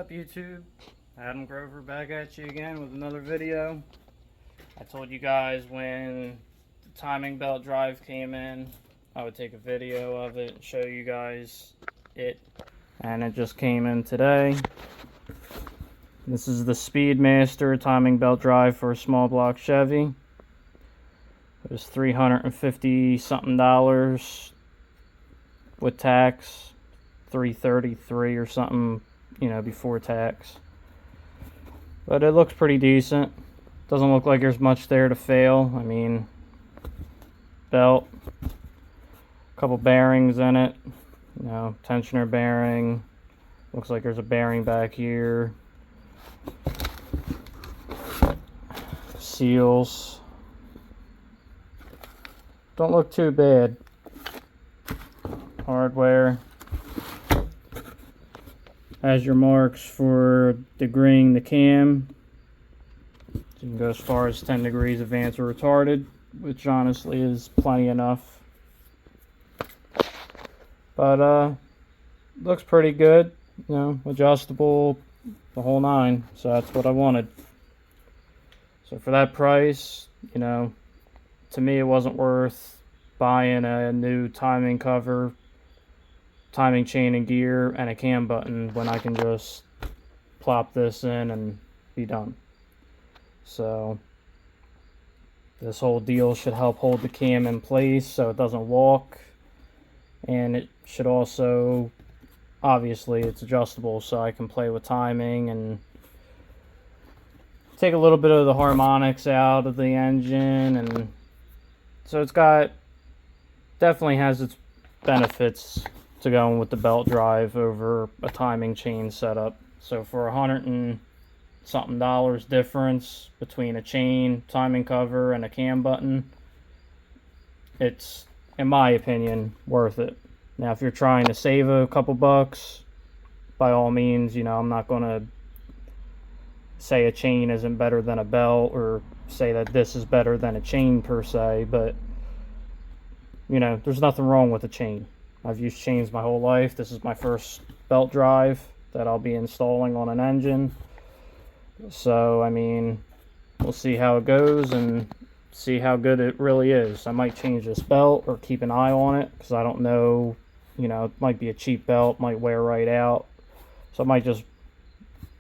up, YouTube? Adam Grover back at you again with another video. I told you guys when the timing belt drive came in, I would take a video of it and show you guys it. And it just came in today. This is the Speedmaster timing belt drive for a small block Chevy. It was $350 something with tax, $333 or something, you know, before tax. But it looks pretty decent. Doesn't look like there's much there to fail. I mean, belt, a couple bearings in it, you know, tensioner bearing. Looks like there's a bearing back here. Seals. Don't look too bad. Hardware. Has your marks for degreeing the cam. So you can go as far as 10 degrees advanced or retarded, which honestly is plenty enough. But looks pretty good, you know, adjustable, the whole nine. So that's what I wanted. So for that price, you know, to me it wasn't worth buying a new timing cover, timing chain and gear, and a cam button when I can just plop this in and be done. So this whole deal should help hold the cam in place so it doesn't walk, and it should also, obviously it's adjustable so I can play with timing and take a little bit of the harmonics out of the engine. And so it's got, definitely has its benefits to going with the belt drive over a timing chain setup. So for $100 and something difference between a chain, timing cover, and a cam button, it's, in my opinion, worth it. Now if you're trying to save a couple bucks, by all means, you know, I'm not going to say a chain isn't better than a belt or say that this is better than a chain per se, but you know, there's nothing wrong with a chain. I've used chains my whole life. This is my first belt drive that I'll be installing on an engine. So, I mean, we'll see how it goes and see how good it really is. I might change this belt or keep an eye on it because I don't know, you know, it might be a cheap belt, might wear right out. So I might just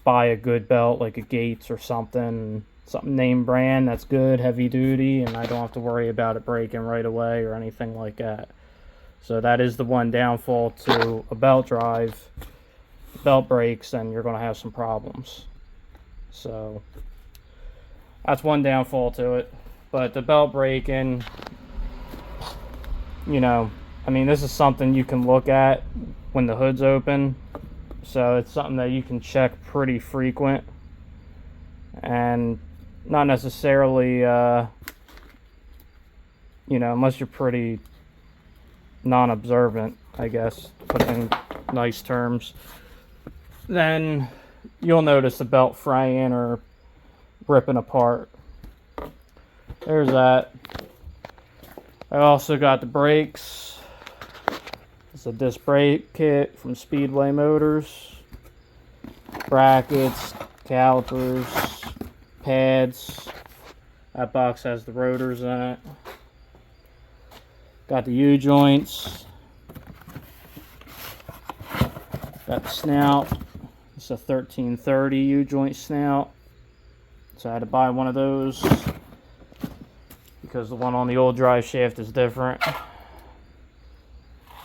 buy a good belt like a Gates or something name brand that's good, heavy duty, and I don't have to worry about it breaking right away or anything like that. So that is the one downfall to a belt drive. The belt breaks and you're going to have some problems. So that's one downfall to it. But the belt breaking, you know, I mean, this is something you can look at when the hood's open. So it's something that you can check pretty frequent. And not necessarily, you know, unless you're pretty non-observant, I guess, put it in nice terms, then you'll notice the belt fraying or ripping apart. There's that. I also got the brakes. It's a disc brake kit from Speedway Motors. Brackets, calipers, pads. That box has the rotors in it. Got the U-joints. Got the snout. It's a 1330 U-joint snout. So I had to buy one of those because the one on the old drive shaft is different.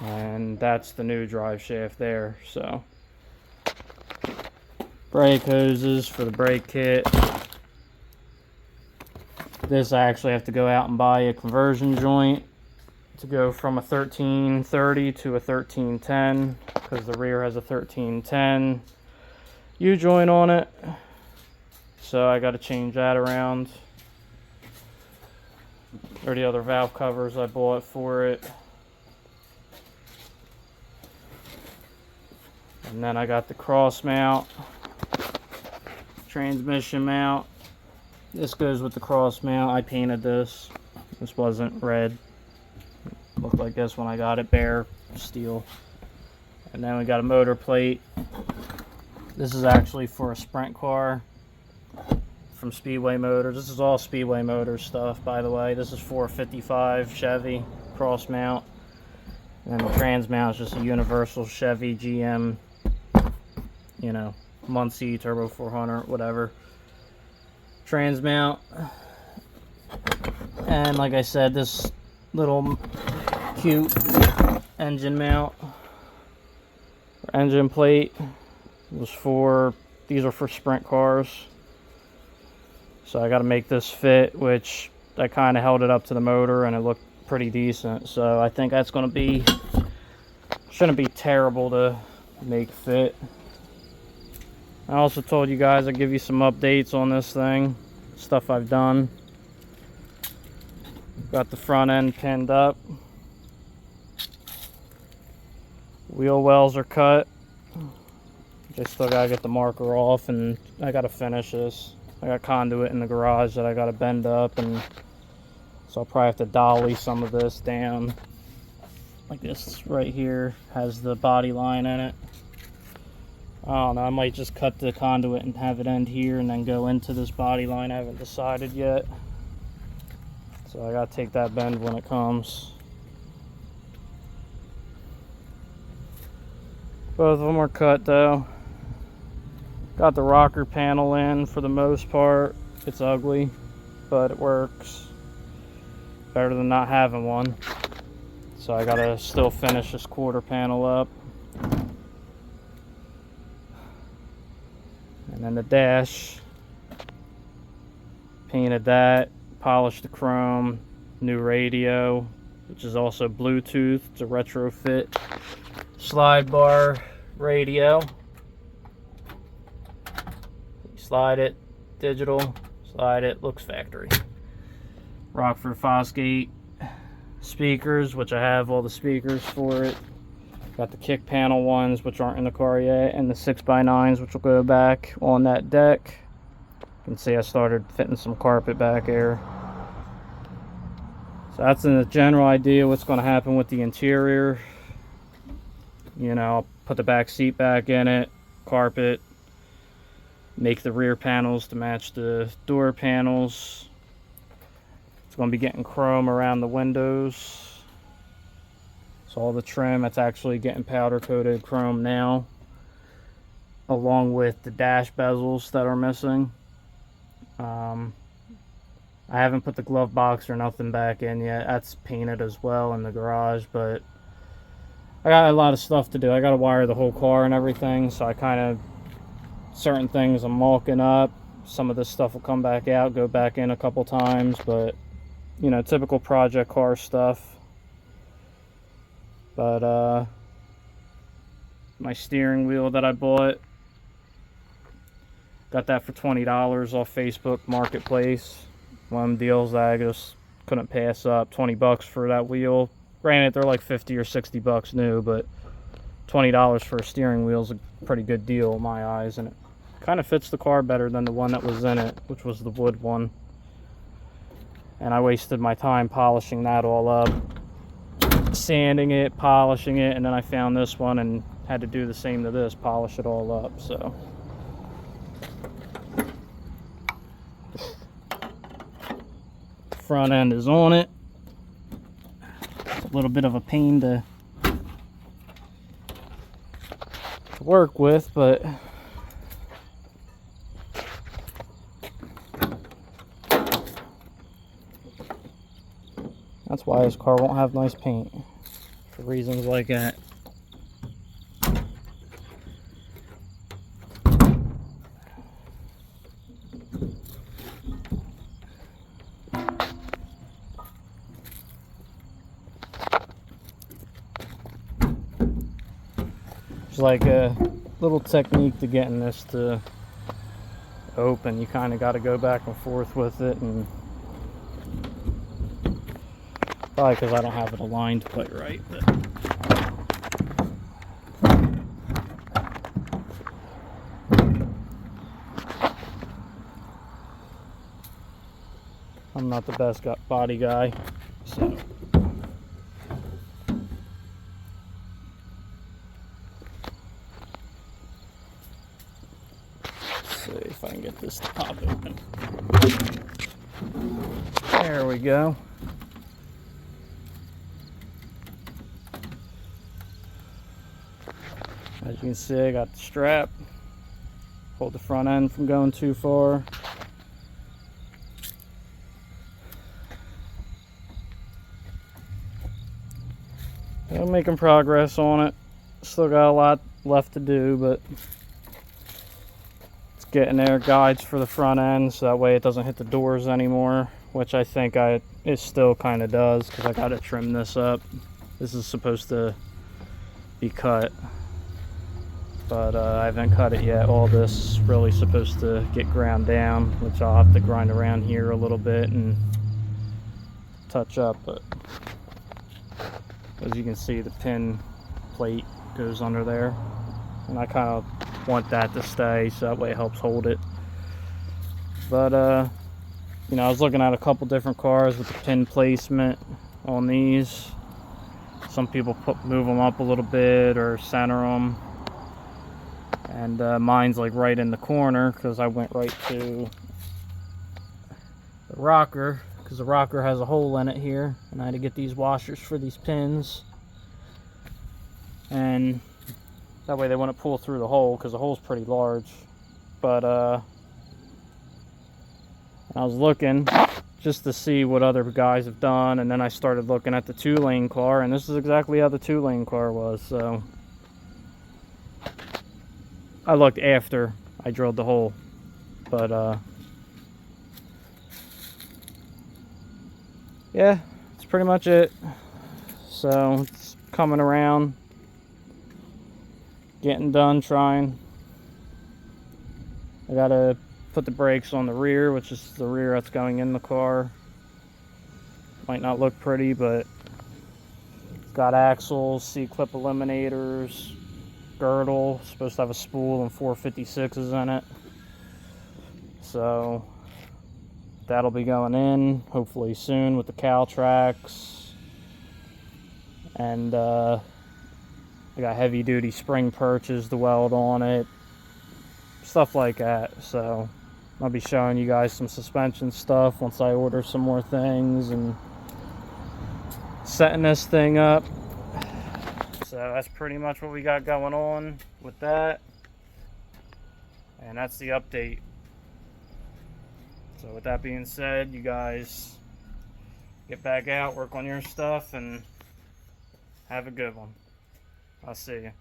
And that's the new drive shaft there. So brake hoses for the brake kit. This I actually have to go out and buy a conversion joint to go from a 1330 to a 1310 because the rear has a 1310 U-joint on it. So I got to change that around. Or the other valve covers I bought for it. And then I got the cross mount, transmission mount. This goes with the cross mount. I painted this. This wasn't red. Looked like this when I got it, bare steel. And then we got a motor plate This is actually for a sprint car from Speedway Motors. This is all Speedway Motors stuff, by the way. This is 455 Chevy cross mount. And the trans mount is just a universal Chevy GM, you know, Muncie Turbo 400, whatever. Trans mount. And like I said, this little cute engine mount, or engine plate, was for, these are for sprint cars. So I got to make this fit, which I kind of held it up to the motor and it looked pretty decent. So I think that's going to be, shouldn't be terrible to make fit. I also told you guys I'd give you some updates on this thing, stuff I've done. Got the front end pinned up. Wheel wells are cut. Just still gotta get the marker off, and I gotta finish this. I got conduit in the garage that I gotta bend up, and so I'll probably have to dolly some of this down. Like this right here has the body line in it. I don't know, I might just cut the conduit and have it end here and then go into this body line. I haven't decided yet. So I gotta take that bend when it comes. Both of them are cut though. Got the rocker panel in for the most part. It's ugly, but it works. Better than not having one. So I gotta still finish this quarter panel up. And then the dash. Painted that. Polished the chrome, new radio, which is also Bluetooth. It's a retrofit slide bar radio. Slide it, digital, slide it, looks factory. Rockford Fosgate speakers, which I have all the speakers for it. Got the kick panel ones, which aren't in the car yet, and the 6x9s, which will go back on that deck. You can see I started fitting some carpet back here. So that's a general idea what's going to happen with the interior. You know, I'll put the back seat back in it, carpet, make the rear panels to match the door panels. It's going to be getting chrome around the windows. So all the trim, it's actually getting powder coated chrome now, along with the dash bezels that are missing. I haven't put the glove box or nothing back in yet. That's painted as well in the garage, but I got a lot of stuff to do. I got to wire the whole car and everything, so I kind of, certain things I'm mulking up. Some of this stuff will come back out, go back in a couple times, but you know, typical project car stuff. But my steering wheel that I bought, got that for $20 off Facebook Marketplace. One of them deals that I just couldn't pass up. 20 bucks for that wheel. Granted, they're like 50 or 60 bucks new, but $20 for a steering wheel is a pretty good deal in my eyes, and it kind of fits the car better than the one that was in it, which was the wood one. And I wasted my time polishing that all up, sanding it, polishing it, and then I found this one and had to do the same to this, polish it all up. So front end is on it. It's a little bit of a pain to work with, but that's why this car won't have nice paint, for reasons like that. It's like a little technique to getting this to open. You kind of got to go back and forth with it, and probably because I don't have it aligned quite right, but I'm not the best body guy, so open. There we go. As you can see, I got the strap. Hold the front end from going too far. I'm making progress on it. Still got a lot left to do, but it's getting there. Guides for the front end, so that way it doesn't hit the doors anymore, which I think it still kind of does, because I got to trim this up. This is supposed to be cut, but I haven't cut it yet. All this is really supposed to get ground down, which I'll have to grind around here a little bit and touch up. But as you can see, the pin plate goes under there, and I kind of want that to stay, so that way it helps hold it. But you know, I was looking at a couple different cars with the pin placement on these. Some people move them up a little bit or center them, and mine's like right in the corner, because I went right to the rocker, because the rocker has a hole in it here, and I had to get these washers for these pins, and that way they wouldn't pull through the hole, because the hole's pretty large. But I was looking just to see what other guys have done, and then I started looking at the 2-lane car, and this is exactly how the 2-lane car was. So I looked after I drilled the hole, but yeah, that's pretty much it. So it's coming around, getting done trying. I gotta put the brakes on the rear, which is the rear that's going in the car. Might not look pretty, but it's got axles, C-clip eliminators, girdle, supposed to have a spool and 456s in it. So that'll be going in hopefully soon with the cowl tracks. And I got heavy duty spring perches to weld on it, stuff like that. So I'll be showing you guys some suspension stuff once I order some more things and setting this thing up. So that's pretty much what we got going on with that, and that's the update. So with that being said, you guys get back out, work on your stuff, and have a good one. I'll see you.